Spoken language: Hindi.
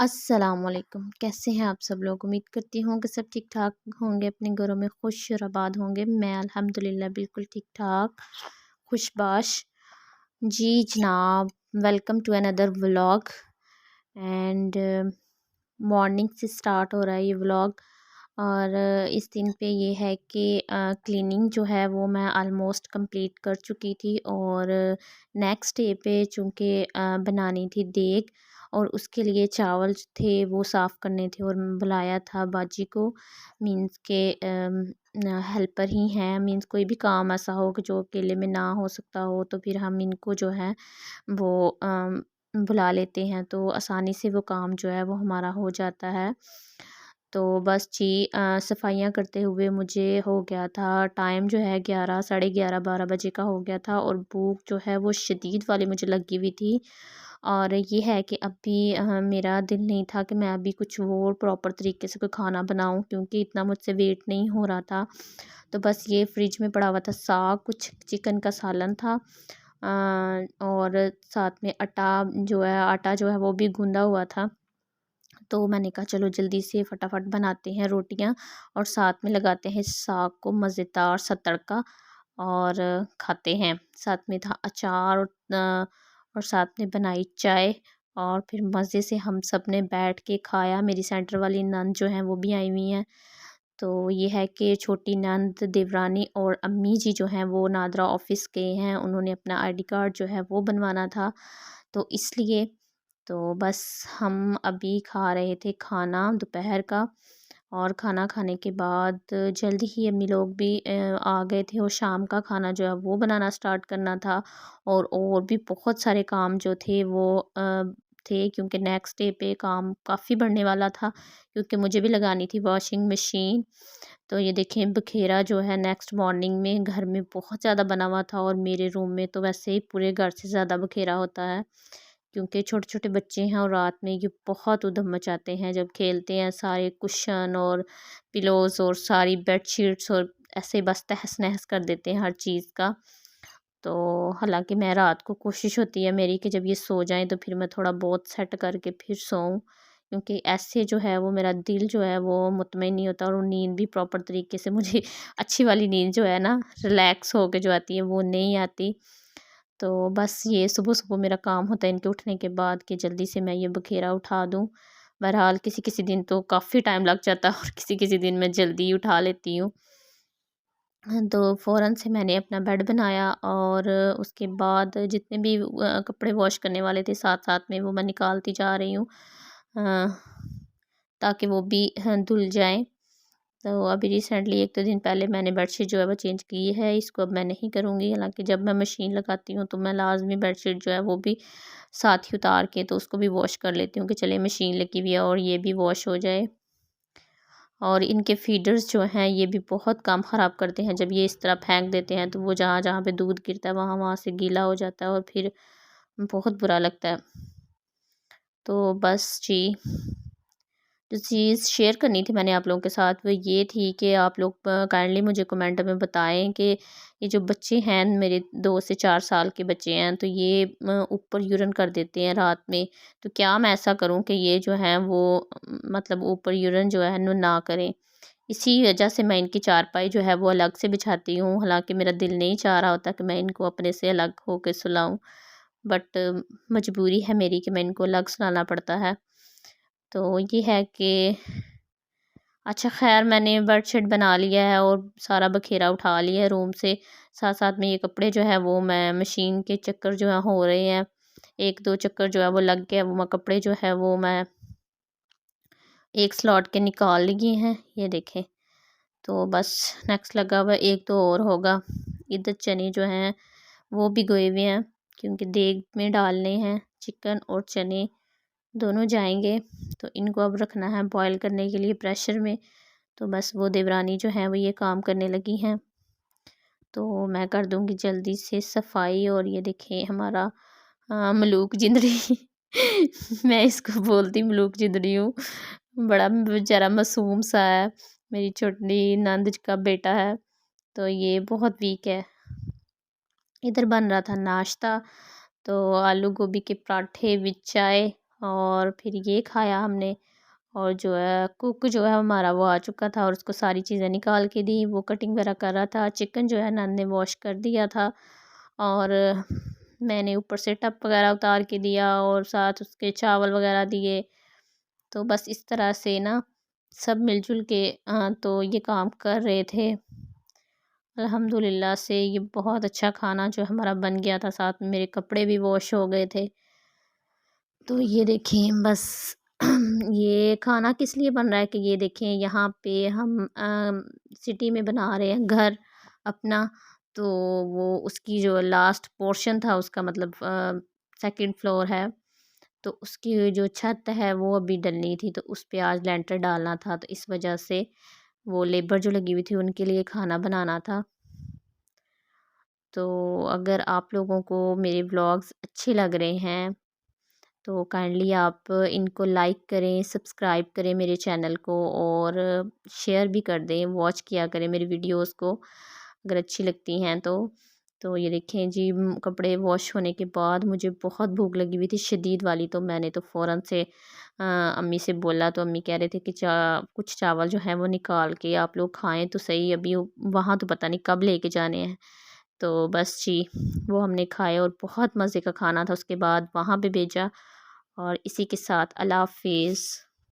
अस्सलामुअलैकुम। कैसे हैं आप सब लोग? उम्मीद करती हूँ कि सब ठीक ठाक होंगे, अपने घरों में खुश और आबाद होंगे। मैं अल्हम्दुलिल्लाह बिल्कुल ठीक ठाक खुशबाश। जी जनाब, welcome to another vlog. And morning से स्टार्ट हो रहा है ये व्लॉग। और इस दिन पे ये है कि क्लीनिंग जो है वो मैं आलमोस्ट कंप्लीट कर चुकी थी। और नेक्स्ट डे पे चूँकि बनानी थी देग, और उसके लिए चावल थे वो साफ़ करने थे, और बुलाया था बाजी को। मींस के हेल्पर ही हैं, मींस कोई भी काम ऐसा हो कि जो अकेले में ना हो सकता हो तो फिर हम इनको जो है वो बुला लेते हैं, तो आसानी से वो काम जो है वो हमारा हो जाता है। तो बस जी सफाइयाँ करते हुए मुझे हो गया था टाइम जो है 11 साढ़े 11 12 बजे का हो गया था, और भूख जो है वो शदीद वाली मुझे लगी हुई थी। और ये है कि अभी मेरा दिल नहीं था कि मैं अभी कुछ और प्रॉपर तरीके से कोई खाना बनाऊं, क्योंकि इतना मुझसे वेट नहीं हो रहा था। तो बस ये फ्रिज में पड़ा हुआ था साग, कुछ चिकन का सालन था, और साथ में आटा जो है वो भी गूंदा हुआ था। तो मैंने कहा चलो जल्दी से फटाफट बनाते हैं रोटियां, और साथ में लगाते हैं साग को मज़ेदार सा तड़का, और खाते हैं। साथ में था अचार, और साथ में बनाई चाय, और फिर मज़े से हम सब ने बैठ के खाया। मेरी सेंटर वाली नंद जो हैं वो भी आई हुई हैं। तो ये है कि छोटी नंद, देवरानी और अम्मी जी जो हैं वो नादरा ऑफ़िस गए हैं, उन्होंने अपना आईडी कार्ड जो है वो बनवाना था, तो इसलिए। तो बस हम अभी खा रहे थे खाना दोपहर का, और खाना खाने के बाद जल्दी ही अम्मी लोग भी आ गए थे, और शाम का खाना जो है वो बनाना स्टार्ट करना था। और भी बहुत सारे काम जो थे वो थे, क्योंकि नेक्स्ट डे पे काम काफ़ी बढ़ने वाला था, क्योंकि मुझे भी लगानी थी वॉशिंग मशीन। तो ये देखें बखेरा जो है नेक्स्ट मॉर्निंग में घर में बहुत ज़्यादा बना हुआ था, और मेरे रूम में तो वैसे ही पूरे घर से ज़्यादा बखेरा होता है, क्योंकि छोटे-छोटे बच्चे हैं और रात में ये बहुत ऊधम मचाते हैं जब खेलते हैं। सारे कुशन और पिलोज़ और सारी बेडशीट्स और ऐसे बस तहस-नहस कर देते हैं हर चीज़ का। तो हालाँकि मैं रात को कोशिश होती है मेरी कि जब ये सो जाएँ तो फिर मैं थोड़ा बहुत सेट करके फिर सोऊँ, क्योंकि ऐसे जो है वो मेरा दिल जो है वो मुतमईन नहीं होता, और नींद भी प्रॉपर तरीके से मुझे अच्छी वाली नींद जो है ना रिलैक्स होके जो आती है वो नहीं आती। तो बस ये सुबह-सुबह मेरा काम होता है इनके उठने के बाद कि जल्दी से मैं ये बखेरा उठा दूँ। बहरहाल किसी-किसी दिन तो काफ़ी टाइम लग जाता है, और किसी-किसी दिन मैं जल्दी ही उठा लेती हूँ। हाँ, तो फ़ौरन से मैंने अपना बेड बनाया, और उसके बाद जितने भी कपड़े वॉश करने वाले थे साथ-साथ में वो मैं निकालती जा रही हूँ, अ, ताकि वो भी धुल जाएँ। तो अभी रिसेंटली 1-2 दिन पहले मैंने बेडशीट जो है वो चेंज की है, इसको अब मैं नहीं करूँगी। हालाँकि जब मैं मशीन लगाती हूँ तो मैं लाज़मी बेडशीट जो है वो भी साथ ही उतार के तो उसको भी वॉश कर लेती हूँ कि चलिए मशीन लगी हुई है और ये भी वॉश हो जाए। और इनके फीडर्स जो हैं ये भी बहुत काम ख़राब करते हैं, जब ये इस तरह फेंक देते हैं तो वो जहाँ-जहाँ पे दूध गिरता है वहाँ-वहाँ से गीला हो जाता है, और फिर बहुत बुरा लगता है। तो बस जी, जो चीज़ शेयर करनी थी मैंने आप लोगों के साथ वो ये थी कि आप लोग काइंडली मुझे कमेंट में बताएं कि ये जो बच्चे हैं मेरे 2 से 4 साल के बच्चे हैं, तो ये ऊपर यूरिन कर देते हैं रात में। तो क्या मैं ऐसा करूं कि ये जो है वो मतलब ऊपर यूरिन जो है ना करें। इसी वजह से मैं इनकी चारपाई जो है वो अलग से बिछाती हूँ। हालांकि मेरा दिल नहीं चाह रहा होता कि मैं इनको अपने से अलग होकर सुलाऊं, बट मजबूरी है मेरी कि मैं इनको अलग सुलाना पड़ता है। तो ये है कि अच्छा ख़ैर मैंने बेडशीट बना लिया है और सारा बखेरा उठा लिया है रूम से। साथ-साथ में ये कपड़े जो है वो मैं मशीन के चक्कर जो है हो रहे हैं। 1-2 चक्कर जो है वो लग गया, वो मैं कपड़े जो है वो मैं एक स्लॉट के निकाल लिए हैं, ये देखें। तो बस नेक्स्ट लगा हुआ है, 1-2 और होगा। इधर चने जो हैं वो भिगोए हुए हैं, क्योंकि देग में डालने हैं चिकन और चने दोनों जाएँगे। तो इनको अब रखना है बॉयल करने के लिए प्रेशर में। तो बस वो देवरानी जो है वो ये काम करने लगी हैं, तो मैं कर दूँगी जल्दी से सफाई। और ये देखें हमारा मलूक जिंदड़ी मैं इसको बोलती मलूक जिंदड़ी हूँ, बड़ा बेचारा मासूम सा है, मेरी छोटी नंद का बेटा है, तो ये बहुत वीक है। इधर बन रहा था नाश्ता, तो आलू गोभी के पराठे विद चाय, और फिर ये खाया हमने। और जो है कुक जो है हमारा वो आ चुका था और उसको सारी चीज़ें निकाल के दी, वो कटिंग वगैरह कर रहा था। चिकन जो है नन ने वॉश कर दिया था और मैंने ऊपर से टप वगैरह उतार के दिया और साथ उसके चावल वगैरह दिए। तो बस इस तरह से ना सब मिलजुल के तो ये काम कर रहे थे। अल्हम्दुलिल्लाह से ये बहुत अच्छा खाना जो हमारा बन गया था, साथ में मेरे कपड़े भी वॉश हो गए थे। तो ये देखें बस ये खाना किस लिए बन रहा है कि ये देखें यहाँ पे हम सिटी में बना रहे हैं घर अपना। तो वो उसकी जो लास्ट पोर्शन था उसका मतलब सेकंड फ्लोर है, तो उसकी जो छत है वो अभी डलनी थी, तो उस पे आज लेंटर डालना था। तो इस वजह से वो लेबर जो लगी हुई थी उनके लिए खाना बनाना था। तो अगर आप लोगों को मेरे व्लॉग्स अच्छे लग रहे हैं तो काइंडली आप इनको लाइक करें, सब्सक्राइब करें मेरे चैनल को और शेयर भी कर दें, वॉच किया करें मेरी वीडियोस को अगर अच्छी लगती हैं तो। तो ये देखें जी कपड़े वॉश होने के बाद मुझे बहुत भूख लगी हुई थी शदीद वाली, तो मैंने तो फ़ौरन से अम्मी से बोला, तो अम्मी कह रहे थे कि कुछ चावल जो हैं वो निकाल के आप लोग खाएं तो सही, अभी वहाँ तो पता नहीं कब लेके जाने हैं। तो बस जी वो हमने खाए और बहुत मज़े का खाना था। उसके बाद वहाँ पे भेजा और इसी के साथ अल्लाह हाफ़िज़।